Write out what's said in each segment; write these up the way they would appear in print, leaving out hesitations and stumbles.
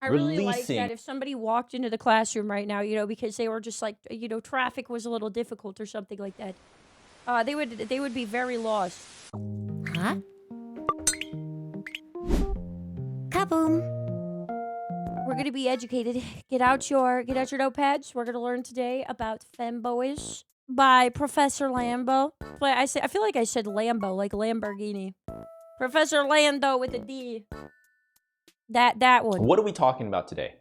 I really like releasing that if somebody walked into the classroom right now, because they were just like, traffic was a little difficult or something like that. They would be very lost. Huh? Kaboom! We're gonna be educated. Get out your notepads. We're gonna learn today about Femboys by Professor Lambo. I feel like I said Lambo, like Lamborghini. Professor Lando with a D. That one. What are we talking about today?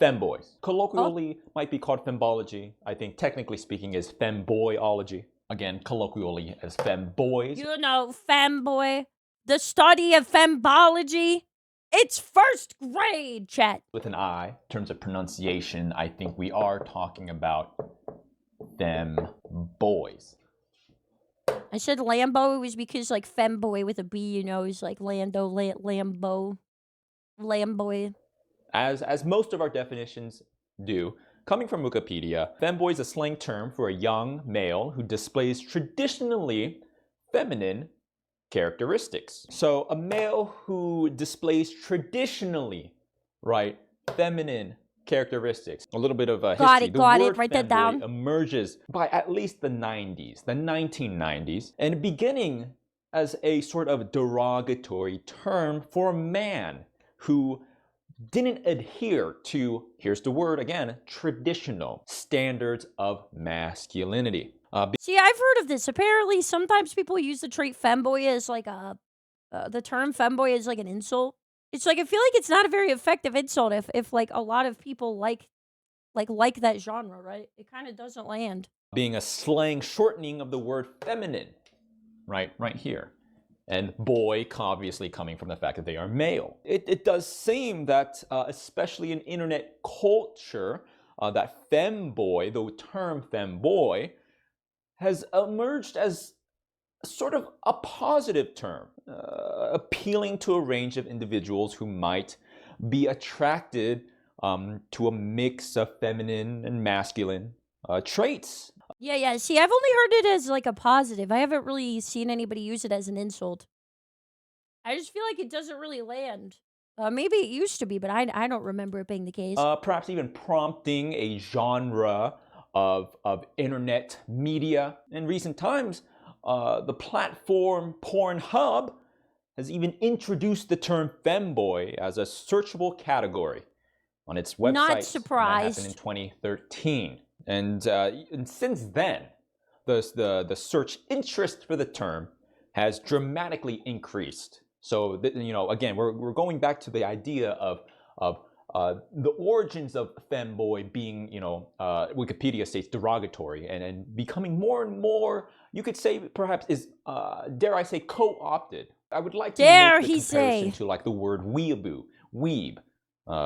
Femboys. Oh. Colloquially might be called fembology. I think technically speaking is femboyology. Again, colloquially as femboys. Femboy. The study of fembology. It's first grade, chat. With an I, in terms of pronunciation, I think we are talking about femboys. I said Lambo. It was because like femboy with a B, is like Lando, Lambo, Lamboy. As most of our definitions do, coming from Wikipedia, femboy is a slang term for a young male who displays traditionally feminine characteristics. So a male who displays traditionally, right, feminine characteristics. A little bit of history. Got it. Word Write that femboy down. emerges by at least the 90s, the 1990s, and beginning as a sort of derogatory term for a man who didn't adhere to, here's the word again, traditional standards of masculinity. See, I've heard of this. Apparently, sometimes people use the trait femboy as like the term femboy is like an insult. It's like I feel like it's not a very effective insult if like a lot of people like that genre, right? It kind of doesn't land. Being a slang shortening of the word feminine, right here. And boy, obviously coming from the fact that they are male. It does seem that, especially in internet culture, that femboy, the term femboy, has emerged as sort of a positive term, appealing to a range of individuals who might be attracted to a mix of feminine and masculine traits. Yeah. See, I've only heard it as like a positive. I haven't really seen anybody use it as an insult. I just feel like it doesn't really land. Maybe it used to be, but I don't remember it being the case. Perhaps even prompting a genre of internet media. In recent times, the platform Pornhub has even introduced the term femboy as a searchable category on its website. Not surprised. That happened in 2013. And since then, the search interest for the term has dramatically increased. So, again, we're going back to the idea of the origins of femboy being, Wikipedia states derogatory and becoming more and more, you could say, perhaps is, dare I say, co-opted. I would like to make the comparison to like the word weeaboo, weeb.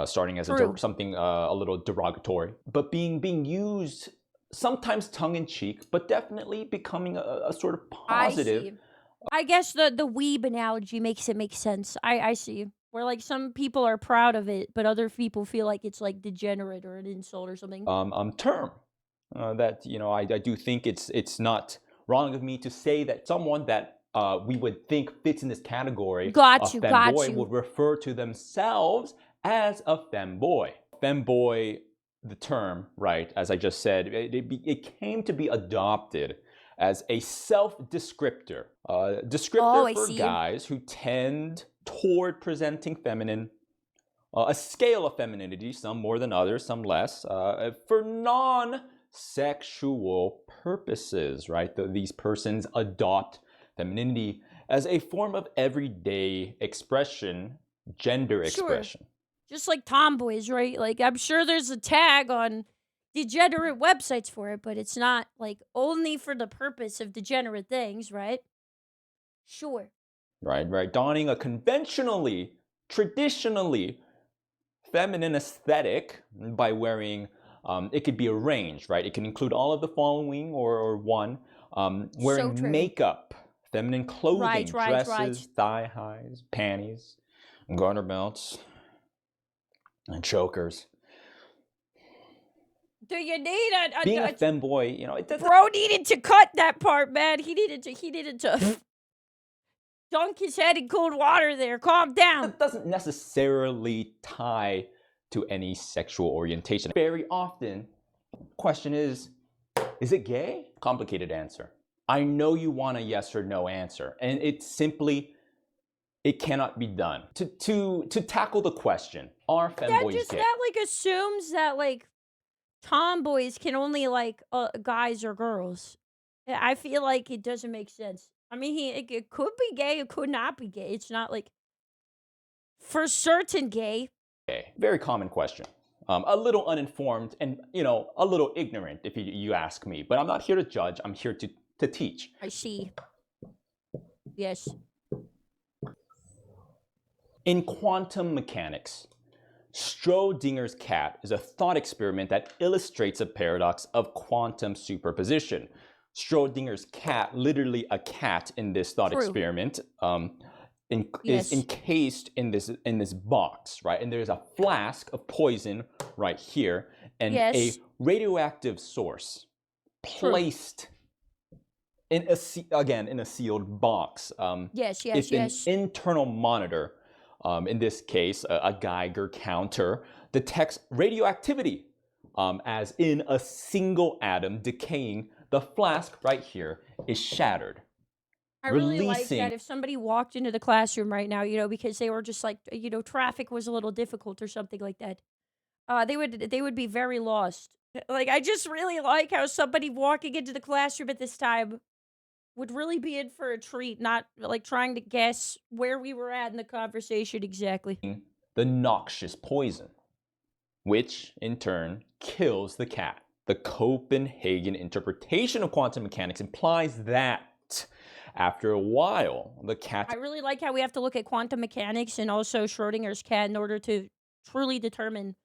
Starting as something a little derogatory, but being used sometimes tongue-in-cheek, but definitely becoming a sort of positive. I guess the weeb analogy makes it make sense. I see. Where like some people are proud of it, but other people feel like it's like degenerate or an insult or something. Term that I do think it's not wrong of me to say that someone that we would think fits in this category, femboy, would refer to themselves as a femboy. Femboy, the term, right, as I just said, it came to be adopted as a self-descriptor. Descriptor for guys who tend toward presenting feminine, a scale of femininity, some more than others, some less, for non-sexual purposes, right? These persons adopt femininity as a form of everyday expression, gender expression. Just like tomboys, right? Like, I'm sure there's a tag on degenerate websites for it, but it's not, like, only for the purpose of degenerate things, right? Sure. Right. Donning a traditionally feminine aesthetic by wearing, it could be a range, right? It can include all of the following or one. Wearing makeup, feminine clothing, dresses, thigh highs, panties, garter belts, and chokers. Do you need being a femboy? It doesn't. Bro needed to cut that part, man. He needed to dunk his head in cold water there. Calm down. It doesn't necessarily tie to any sexual orientation. Very often, question is it gay? Complicated answer. I know you want a yes or no answer, and it cannot be done. To tackle the question, are femboys gay? That like assumes that like tomboys can only like guys or girls. I feel like it doesn't make sense. I mean, it could be gay, it could not be gay. It's not like for certain gay. Very common question. A little uninformed and, a little ignorant if you ask me. But I'm not here to judge. I'm here to teach. I see. Yes. In quantum mechanics, Schrodinger's cat is a thought experiment that illustrates a paradox of quantum superposition. Schrodinger's cat, literally a cat in this thought experiment, is encased in this box, right? And there's a flask of poison right here, and a radioactive source placed in a sealed box. It's an internal monitor. In this case, a Geiger counter detects radioactivity as in a single atom decaying. The flask right here is shattered. I really like that if somebody walked into the classroom right now, because they were just like, traffic was a little difficult or something like that. They would be very lost. Like, I just really like how somebody walking into the classroom at this time would really be in for a treat, not like trying to guess where we were at in the conversation exactly. The noxious poison, which in turn kills the cat. The Copenhagen interpretation of quantum mechanics implies that after a while, the cat... I really like how we have to look at quantum mechanics and also Schrodinger's cat in order to truly determine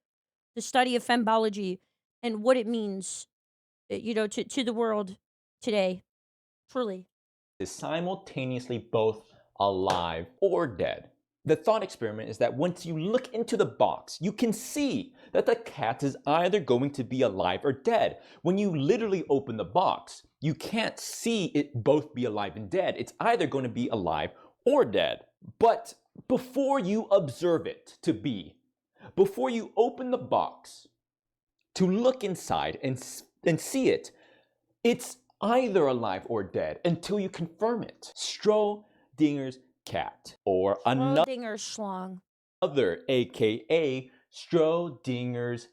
the study of fembology and what it means, to the world today. Truly. Is simultaneously both alive or dead. The thought experiment is that once you look into the box, you can see that the cat is either going to be alive or dead. When you literally open the box, you can't see it both be alive and dead. It's either going to be alive or dead. But before you observe it to be, before you open the box to look inside and see it, it's either alive or dead until you confirm it. Schrodinger's cat, or Schrodinger's schlong. Other, aka Schrodinger's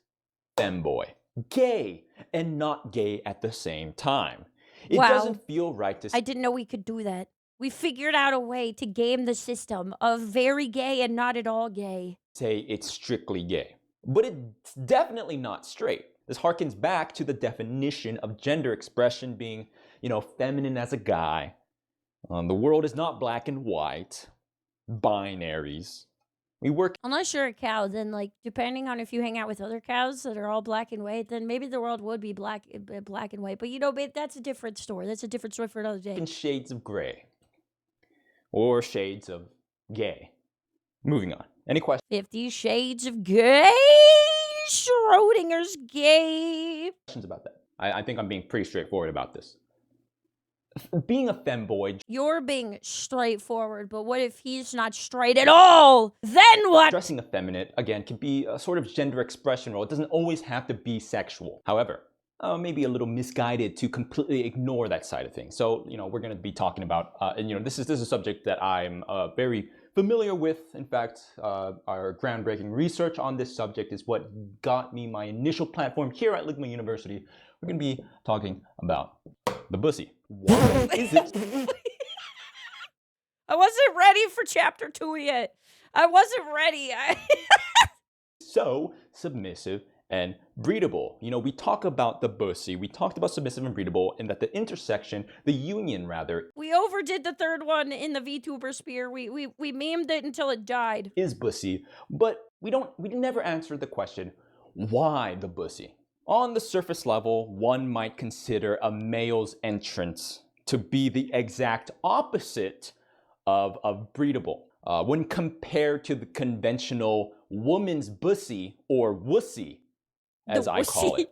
femboy. Gay and not gay at the same time. It doesn't feel right to say. I didn't know we could do that. We figured out a way to game the system of very gay and not at all gay. Say it's strictly gay. But it's definitely not straight. This harkens back to the definition of gender expression being, feminine as a guy. The world is not black and white. Binaries. Unless you're a cow, then depending on if you hang out with other cows that are all black and white, then maybe the world would be black and white. But that's a different story. That's a different story for another day. In shades of gray. Or shades of gay. Moving on. Any questions? 50 Shades of Gay. Schrodinger's gay. Questions about that? I think I'm being pretty straightforward about this. Being a femboy... You're being straightforward, but what if he's not straight at all? Then what? Dressing effeminate, again, can be a sort of gender expression role. It doesn't always have to be sexual. However, maybe a little misguided to completely ignore that side of things. So, we're going to be talking about, this is a subject that I'm very familiar with. In fact, our groundbreaking research on this subject is what got me my initial platform here at Ligma University. We're going to be talking about the bussy. Why is it? I wasn't ready for chapter 2 yet. I wasn't ready. So submissive and breedable. We talk about the bussy. We talked about submissive and breedable, and that the intersection, the union rather. We overdid the third one in the VTuber sphere. We memed it until it died. Is bussy, but we never answered the question, why the bussy? On the surface level, one might consider a male's entrance to be the exact opposite of breedable. When compared to the conventional woman's bussy or wussy, as I call it.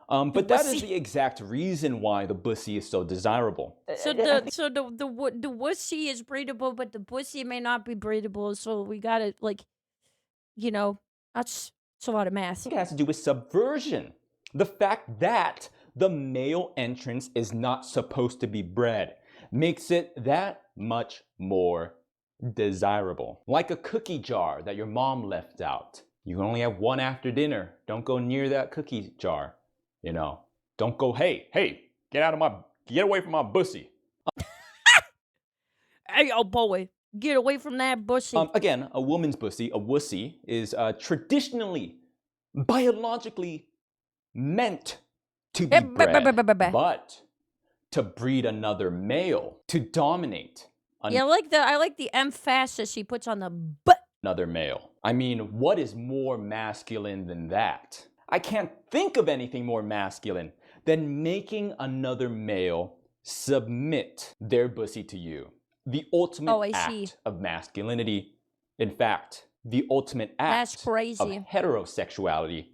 But that is the exact reason why the bussy is so desirable. So the wussy is breedable, but the bussy may not be breedable. So we gotta that's It's a lot of math. It has to do with subversion. The fact that the male entrance is not supposed to be bred makes it that much more desirable. Like a cookie jar that your mom left out. You can only have one after dinner. Don't go near that cookie jar. You know, don't go, hey, get away from my bussy. Hey, oh boy, get away from that bussy. Again, a woman's bussy, a wussy, is traditionally, biologically meant to be bred, but to breed another male, to dominate Yeah, I like the emphasis he puts on the but. another male. I mean, what is more masculine than that? I can't think of anything more masculine than making another male submit their pussy to you. The ultimate act of masculinity. In fact, the ultimate act of heterosexuality.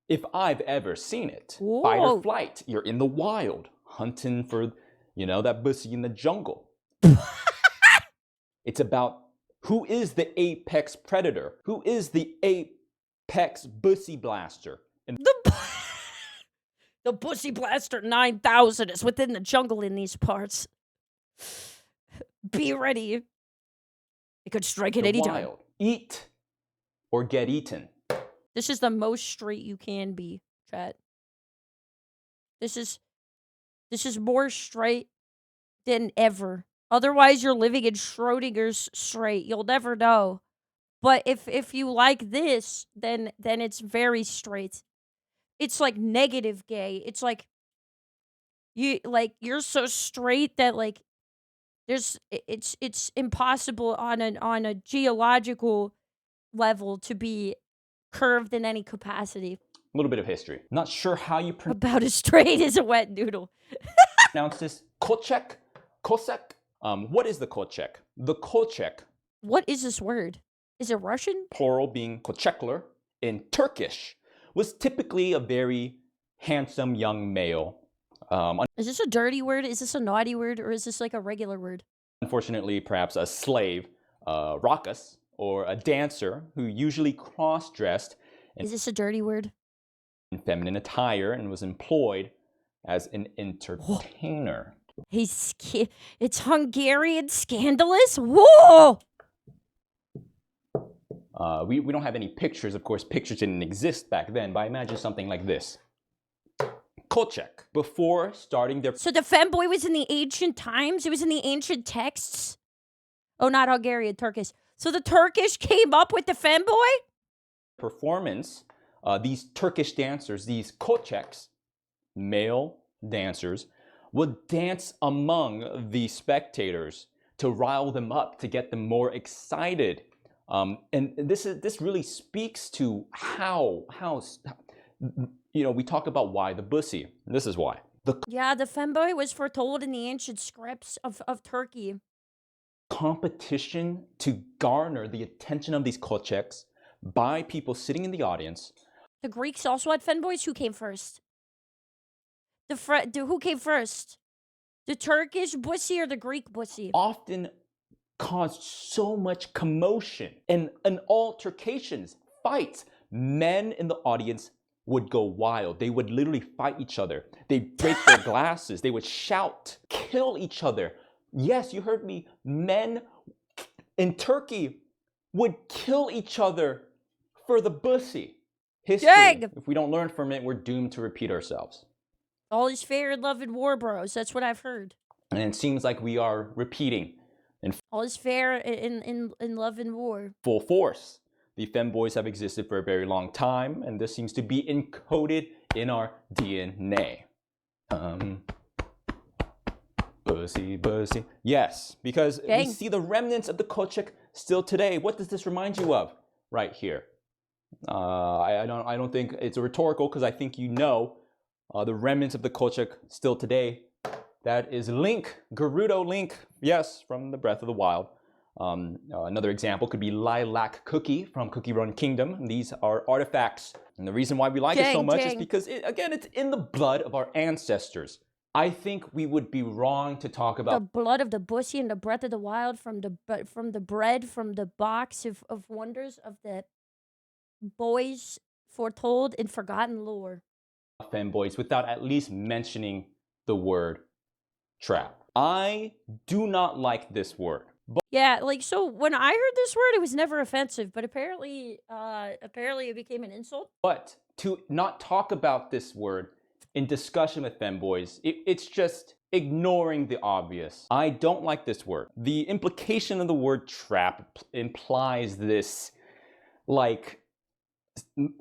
If I've ever seen it. Whoa. Fight or flight. You're in the wild, hunting for, that pussy in the jungle. It's about who is the apex predator? Who is the apex pussy blaster? And the pussy blaster 9000 is within the jungle in these parts. Be ready. It could strike at any time. Eat or get eaten. This is the most straight you can be, chat. This is more straight than ever. Otherwise, you're living in Schrodinger's straight. You'll never know. But if you like this, then it's very straight. It's like negative gay. It's like you're so straight that like it's impossible on a geological level to be curved in any capacity. A little bit of history. Not sure how you about as straight as a wet noodle. Pronounce this. Kolchak? Kosek? What is the Kolchak? The Kolchak. What is this word? Is it Russian? Plural being Kochekler in Turkish was typically a very handsome young male. Is this a dirty word? Is this a naughty word? Or is this like a regular word? Unfortunately, perhaps a slave, raucous, or a dancer who usually cross-dressed. Is this a dirty word? In feminine attire and was employed as an entertainer. It's Hungarian scandalous? Whoa! We don't have any pictures. Of course, pictures didn't exist back then, but I imagine something like this. Kolchak, before starting their... So the femboy was in the ancient times? It was in the ancient texts? Oh, not Hungarian, Turkish. So the Turkish came up with the femboy? Performance, these Turkish dancers, these Kolchaks, male dancers, would dance among the spectators to rile them up, to get them more excited. And this really speaks to how we talk about why the bussy. This is why. The femboy was foretold in the ancient scripts of Turkey. Competition to garner the attention of these Kolchaks by people sitting in the audience. The Greeks also had femboys. Who came first? Who came first? The Turkish bussy or the Greek bussy? Often caused so much commotion and altercations, fights. Men in the audience would go wild. They would literally fight each other. They'd break their glasses. They would shout, kill each other. Yes, you heard me. Men in Turkey would kill each other for the bussy. History. Dang. If we don't learn from it, we're doomed to repeat ourselves. All is fair in love and war, bros. That's what I've heard. And it seems like we are repeating. All is fair in love and war. Full force. The femboys have existed for a very long time, and this seems to be encoded in our DNA. Bussy. Yes, because we see the remnants of the Kolchak still today. What does this remind you of? Right here. I don't think it's a rhetorical, because I think you know the remnants of the Kolchak still today. That is Link, Gerudo Link, yes, from the Breath of the Wild. Another example could be Lilac Cookie from Cookie Run Kingdom. These are artifacts. And the reason why we like it so much is because, it's in the blood of our ancestors. I think we would be wrong to talk about the blood of the bussy and the Breath of the Wild from the bread, from the box of wonders of the boys foretold and forgotten lore. Femboys without at least mentioning the word trap. I do not like this word. Yeah, like, so when I heard this word, it was never offensive, but apparently it became an insult. But to not talk about this word in discussion with femboys, it's just ignoring the obvious. I don't like this word. The implication of the word trap implies this, like,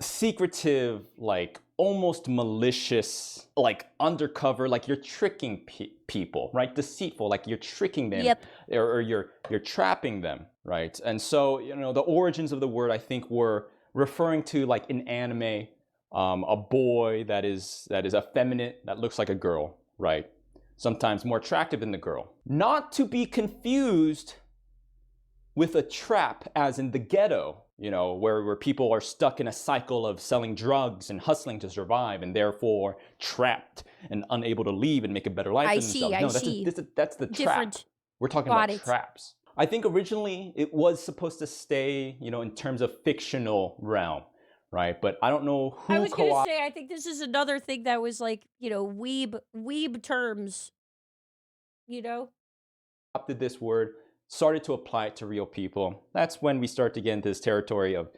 secretive, like, almost malicious, like, undercover, like you're tricking people, right? Deceitful, like you're tricking them. Yep. Or you're trapping them, right? And so, the origins of the word, I think, were referring to, like, in anime, a boy that is effeminate, that looks like a girl, right? Sometimes more attractive than the girl. Not to be confused with a trap as in the ghetto, where people are stuck in a cycle of selling drugs and hustling to survive, and therefore trapped and unable to leave and make a better life for themselves. That's the trap. We're talking about traps. I think originally it was supposed to stay, in terms of fictional realm, right? But I don't know who. I was gonna say, I think this is another thing that was like, weeb terms, adopted this word, started to apply it to real people. That's when we start to get into this territory of,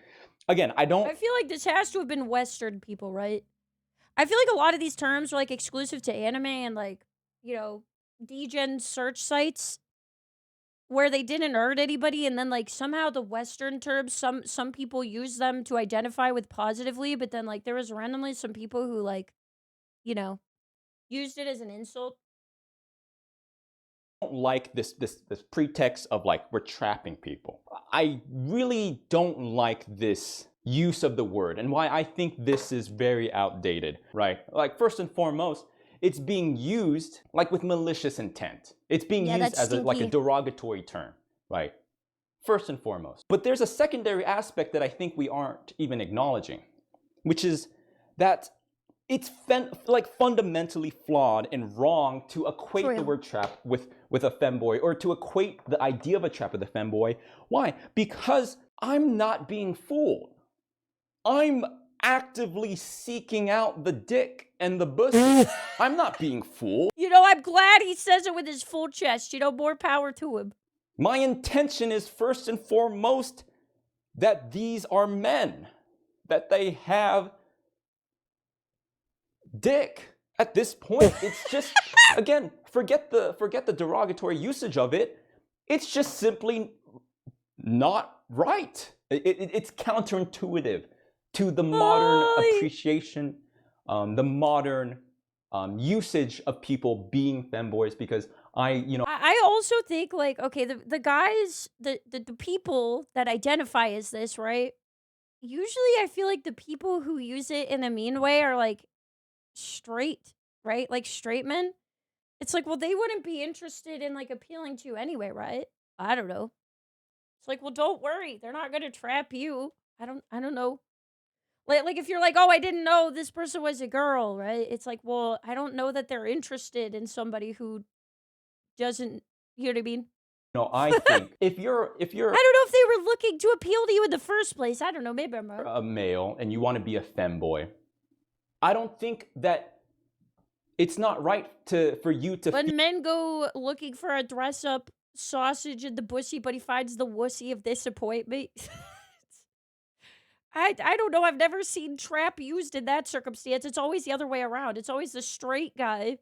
again, I feel like this has to have been Western people, right? I feel like a lot of these terms are like exclusive to anime and like, degen search sites where they didn't hurt anybody, and then like somehow the Western terms, some people use them to identify with positively, but then like there was randomly some people who like, used it as an insult. Don't like this pretext of, like, we're trapping people. I really don't like this use of the word, and why I think this is very outdated, right? Like, first and foremost, it's being used like with malicious intent. It's being used as like a derogatory term, right? First and foremost. But there's a secondary aspect that I think we aren't even acknowledging, which is that it's fundamentally flawed and wrong to equate the word trap with a femboy, or to equate the idea of a trap with a femboy. Why? Because I'm not being fooled. I'm actively seeking out the dick and the pussy. I'm not being fooled. I'm glad he says it with his full chest. More power to him. My intention is first and foremost that these are men, that they have dick. At this point, it's just, again, forget the derogatory usage of it. It's just simply not right. It's counterintuitive to the modern appreciation, the modern usage of people being femboys, because I also think, like, okay, the guys, the people that identify as this, right? Usually I feel like the people who use it in a mean way are like straight, right? Like straight men. It's like, well, they wouldn't be interested in like appealing to you anyway, right? I don't know. It's like, well, don't worry, they're not gonna trap you. I don't know. Like if you're like, oh, I didn't know this person was a girl, right? It's like, well, I don't know that they're interested in somebody who doesn't, you know what I mean? No, I think if you're I don't know if they were looking to appeal to you in the first place. I don't know, maybe I'm wrong. A male and you want to be a femboy, I don't think that it's not right for you to. When men go looking for a dress-up sausage in the bussy, but he finds the wussy of disappointment. I don't know. I've never seen trap used in that circumstance. It's always the other way around. It's always the straight guy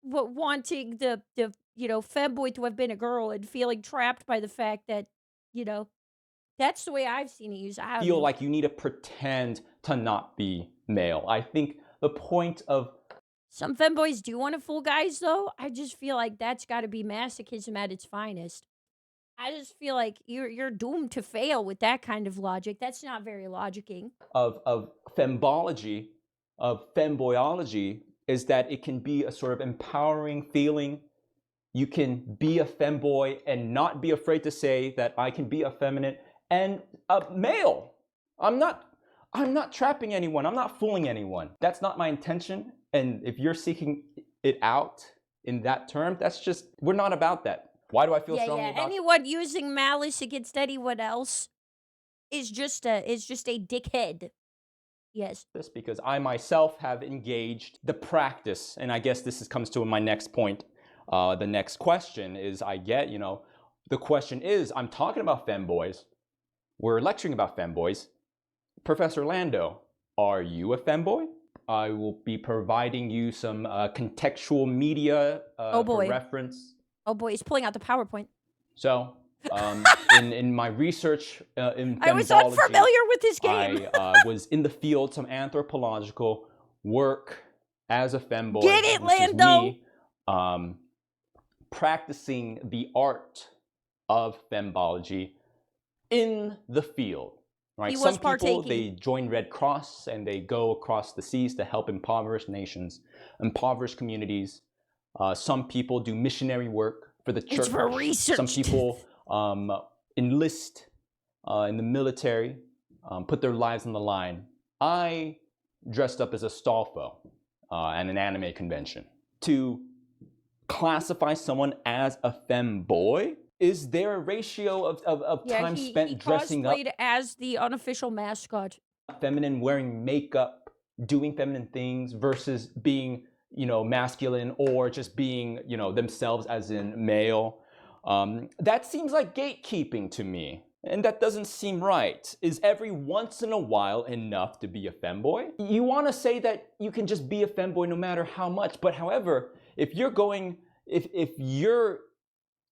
wanting the femboy to have been a girl and feeling trapped by the fact that, that's the way I've seen it used. I feel like you need to pretend to not be male. I think the point of some femboys do want to fool guys, though. I just feel like that's got to be masochism at its finest. I just feel like you're doomed to fail with that kind of logic. That's not very logicking. Of fembology, of femboyology, is that it can be a sort of empowering feeling. You can be a femboy and not be afraid to say that I can be effeminate and a male. I'm not trapping anyone. I'm not fooling anyone. That's not my intention. And if you're seeking it out in that term, we're not about that. Why do I feel strongly about anyone using malice against anyone else is just a dickhead. Yes. this because I myself have engaged the practice, and I guess comes to my next point. The next question is, the question is, I'm talking about femboys. We're lecturing about femboys. Professor Lando, are you a femboy? I will be providing you some contextual media for reference. Oh boy, he's pulling out the PowerPoint. So, in my research in I was unfamiliar with this game. I was in the field, some anthropological work as a femboy. Get it, This is Lando? me, practicing the art of fembology in the field. Right? Some people, they join Red Cross and they go across the seas to help impoverished nations, impoverished communities. Some people do missionary work for the church. It's for research. Some people enlist in the military, put their lives on the line. I dressed up as a Astolfo at an anime convention. To classify someone as a femboy, is there a ratio of time spent dressing up? He cosplayed as the unofficial mascot. Feminine, wearing makeup, doing feminine things versus being, masculine or just being, themselves as in male. That seems like gatekeeping to me. And that doesn't seem right. Is every once in a while enough to be a femboy? You want to say that you can just be a femboy no matter how much, but however, if you're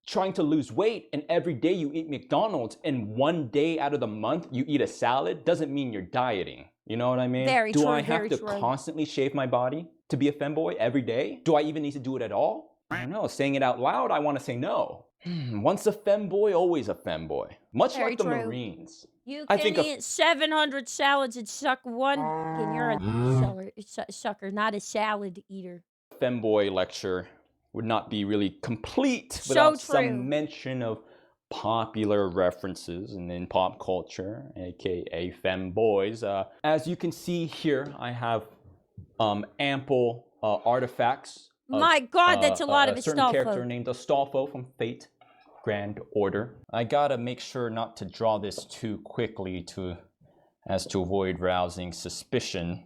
trying to lose weight and every day you eat McDonald's and one day out of the month you eat a salad, doesn't mean you're dieting. You know what I mean? Do I have to constantly shave my body to be a femboy every day? Do I even need to do it at all? I don't know. Saying it out loud, I want to say no. Once a femboy, always a femboy. Much like the Marines. You can eat 700 salads and suck one. And you're a sucker, not a salad eater. Femboy lecture would not be really complete without some mention of popular references and in pop culture, aka femboys. As you can see here, I have ample artifacts. My God, that's a lot of Astolfo. A certain character named Astolfo from Fate Grand Order. I gotta make sure not to draw this too quickly as to avoid rousing suspicion.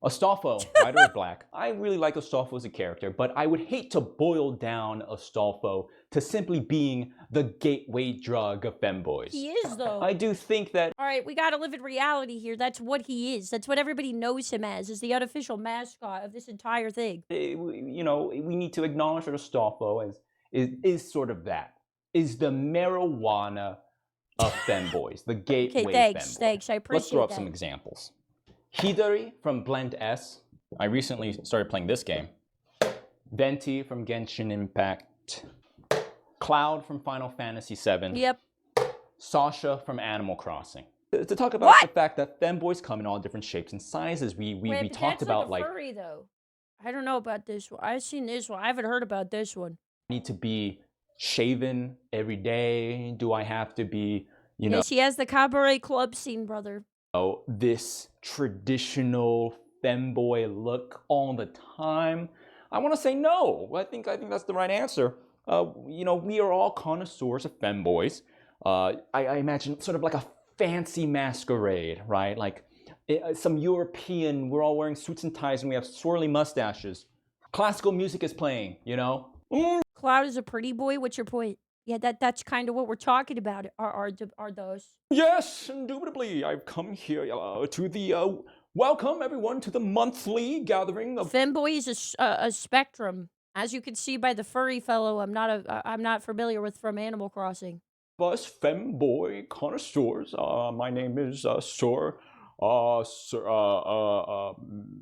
Astolfo, Rider of Black. I really like Astolfo as a character, but I would hate to boil down Astolfo to simply being the gateway drug of femboys. He is, though. I do think that... All right, we gotta live in reality here. That's what he is. That's what everybody knows him as, is the unofficial mascot of this entire thing. We need to acknowledge that Astolfo is sort of that. Is the marijuana of femboys, the gateway femboy. Thanks, I appreciate that. Let's throw up some examples. Hidari from Blend S. I recently started playing this game. Venti from Genshin Impact. Cloud from Final Fantasy VII. Yep. Sasha from Animal Crossing. To talk about the fact that femboys come in all different shapes and sizes, we talked about like furry, though. I don't know about this one. I've seen this one. I haven't heard about this one. Need to be shaven every day? Do I have to be, Yes, he has the cabaret club scene, brother. This traditional femboy look all the time? I want to say no. I think that's the right answer. We are all connoisseurs of femboys. I imagine sort of like a fancy masquerade, right? Like some European, we're all wearing suits and ties and we have swirly mustaches. Classical music is playing, Cloud is a pretty boy. What's your point? Yeah, that's kind of what we're talking about. Are those? Yes, indubitably. I've come here to the welcome everyone to the monthly gathering of femboy is a spectrum, as you can see by the furry fellow. I'm not familiar with from Animal Crossing. Us femboy connoisseurs. My name is Sir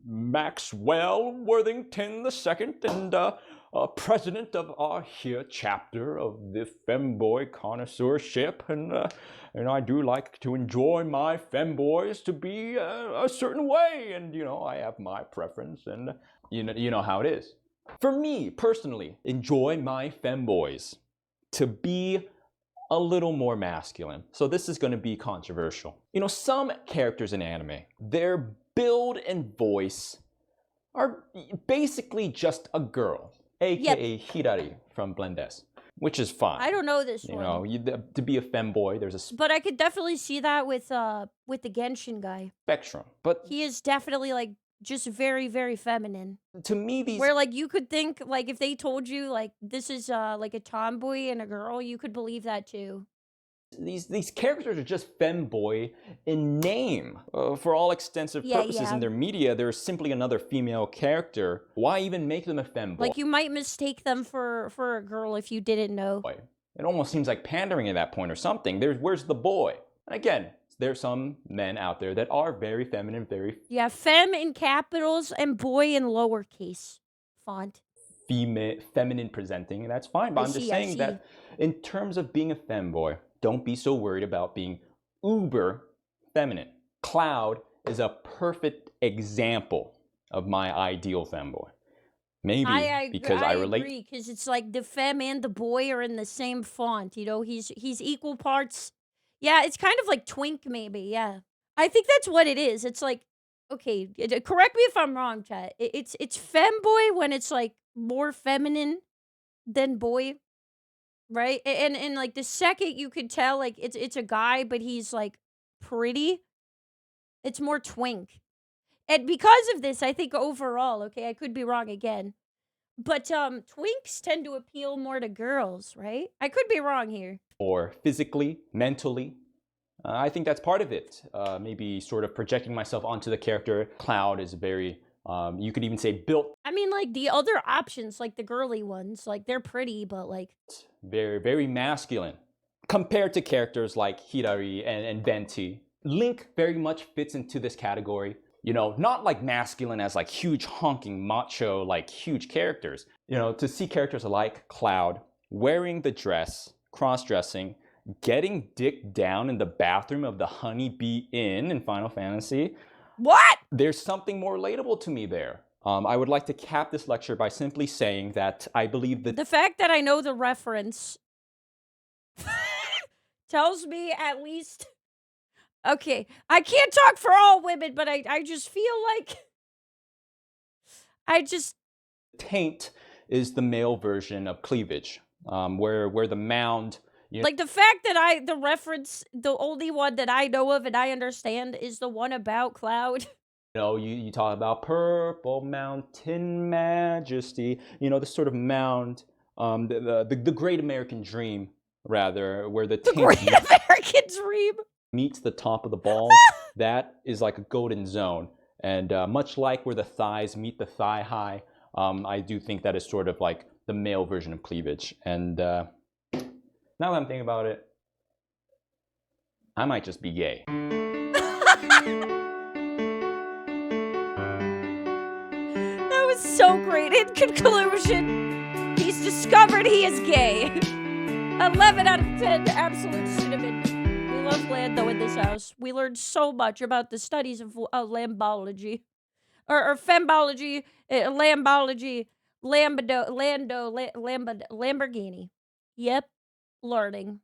Maxwell Worthington II, and president of our here chapter of the femboy connoisseurship, and I do like to enjoy my femboys to be a certain way, and I have my preference, and you know how it is. For me personally, enjoy my femboys to be a little more masculine. So this is going to be controversial. Some characters in anime, their build and voice are basically just a girl. AKA Hidari from Blend S. which is fine. I don't know this You one. know, to be a femboy, there's a But I could definitely see that with the Genshin guy. spectrum. But He is definitely like just very, very feminine. to me, these Where like you could think like if they told you like this is like a tomboy and a girl, you could believe that too. these characters are just femboy in name. For all extensive purposes in their media, they're simply another female character. Why even make them a femboy? Like you might mistake them for a girl if you didn't know. It almost seems like pandering at that point or something. Where's the boy? And again, there's some men out there that are very feminine, very Fem in capitals and boy in lowercase font. feminine presenting, and that's fine. But I'm just saying that in terms of being a femboy, don't be so worried about being uber feminine. Cloud is a perfect example of my ideal femboy. Maybe because I relate. agree, because it's like the fem and the boy are in the same font. You know, he's equal parts. Yeah, it's kind of like twink, maybe. Yeah, I think that's what it is. It's like, okay, correct me if I'm wrong, chat. It's femboy when it's like more feminine than boy, right? And like the second you could tell like it's a guy, but he's like pretty. It's more twink. And because of this, I think overall, okay, I could be wrong again, but twinks tend to appeal more to girls, right? I could be wrong here. Or physically, mentally. I think that's part of it. Maybe sort of projecting myself onto the character. Cloud is very, you could even say built. I mean, like the other options, like the girly ones, like they're pretty, but like very, very masculine. Compared to characters like Hirari and Venti. Link very much fits into this category. You know, not like masculine as like huge honking macho, like huge characters. You know, to see characters like Cloud wearing the dress, cross-dressing, getting dick down in the bathroom of the Honeybee Inn in Final Fantasy. What? There's something more relatable to me there. I would like to cap this lecture by simply saying that I believe that the fact that I know the reference tells me at least. Okay, I can't talk for all women, but I just feel like taint is the male version of cleavage, where the mound. Like the fact that the reference, the only one that I know of and I understand is the one about Cloud. You know, you talk about purple mountain majesty. You know, this sort of mound, the great American dream, rather, where the great American dream meets the top of the ball. That is like a golden zone, and much like where the thighs meet the thigh high, I do think that is sort of like the male version of cleavage. And now that I'm thinking about it, I might just be gay. That was so great. In conclusion, he's discovered he is gay. 11 out of 10, absolute cinnamon. We love Lando in this house. We learned so much about the studies of lambology. Or fembology, lambology, Lamborghini. Yep, learning.